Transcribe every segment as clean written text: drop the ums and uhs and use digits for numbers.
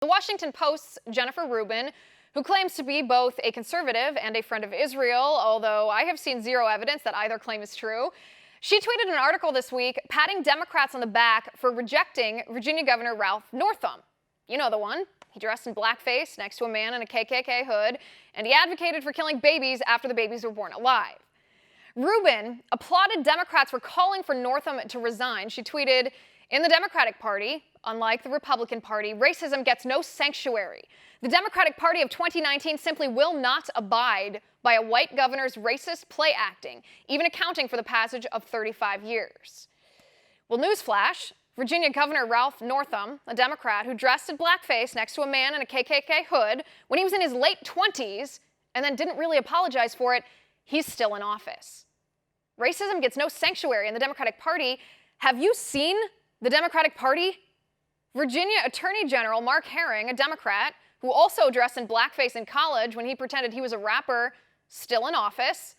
The Washington Post's Jennifer Rubin, who claims to be both a conservative and a friend of Israel, although I have seen zero evidence that either claim is true, she tweeted an article this week patting Democrats on the back for rejecting Virginia Governor Ralph Northam. You know the one. He dressed in blackface next to a man in a KKK hood, and he advocated for killing babies after the babies were born alive. Rubin applauded Democrats for calling for Northam to resign. She tweeted, "In the Democratic Party, unlike the Republican Party, racism gets no sanctuary. The Democratic Party of 2019 simply will not abide by a white governor's racist play acting, even accounting for the passage of 35 years. Well, newsflash, Virginia Governor Ralph Northam, a Democrat who dressed in blackface next to a man in a KKK hood when he was in his late 20s and then didn't really apologize for it, he's still in office. Racism gets no sanctuary in the Democratic Party. Have you seen the Democratic Party? Virginia Attorney General Mark Herring, a Democrat, who also dressed in blackface in college when he pretended he was a rapper, still in office.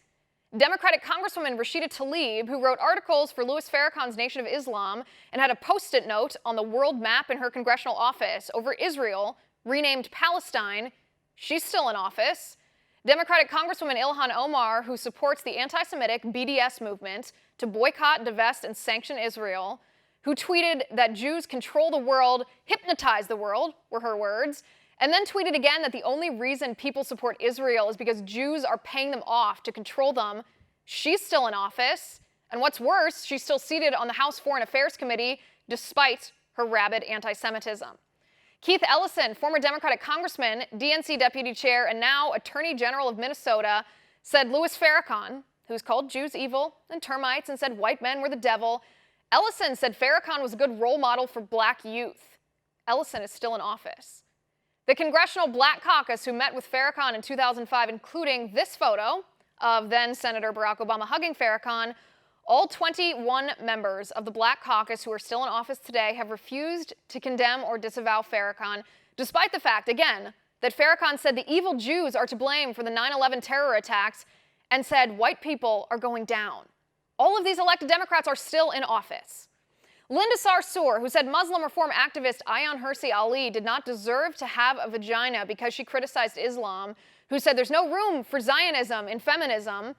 Democratic Congresswoman Rashida Tlaib, who wrote articles for Louis Farrakhan's Nation of Islam and had a post-it note on the world map in her congressional office over Israel, renamed Palestine, she's still in office. Democratic Congresswoman Ilhan Omar, who supports the anti-Semitic BDS movement to boycott, divest, and sanction Israel, who tweeted that Jews control the world, hypnotize the world, were her words, and then tweeted again that the only reason people support Israel is because Jews are paying them off to control them. She's still in office. And what's worse, she's still seated on the House Foreign Affairs Committee despite her rabid anti-Semitism. Keith Ellison, former Democratic congressman, DNC deputy chair, and now Attorney General of Minnesota, said Louis Farrakhan, who's called Jews evil and termites and said white men were the devil, Ellison said Farrakhan was a good role model for black youth. Ellison is still in office. The Congressional Black Caucus, who met with Farrakhan in 2005, including this photo of then-Senator Barack Obama hugging Farrakhan, all 21 members of the Black Caucus who are still in office today have refused to condemn or disavow Farrakhan, despite the fact, again, that Farrakhan said the evil Jews are to blame for the 9/11 terror attacks and said white people are going down. All of these elected Democrats are still in office. Linda Sarsour, who said Muslim reform activist Ayaan Hirsi Ali did not deserve to have a vagina because she criticized Islam, who said there's no room for Zionism in feminism,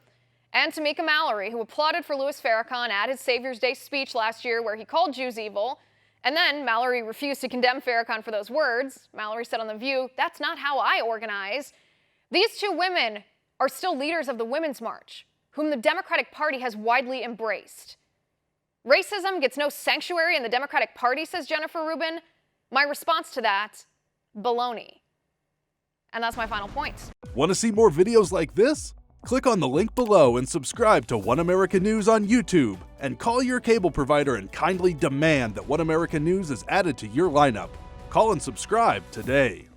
and Tamika Mallory, who applauded for Louis Farrakhan at his Savior's Day speech last year where he called Jews evil, and then Mallory refused to condemn Farrakhan for those words. Mallory said on The View, "That's not how I organize." These two women are still leaders of the Women's March, whom the Democratic Party has widely embraced. Racism gets no sanctuary in the Democratic Party, says Jennifer Rubin. My response to that, baloney. And that's my final point. Want to see more videos like this? Click on the link below and subscribe to One America News on YouTube, and call your cable provider and kindly demand that One America News is added to your lineup. Call and subscribe today.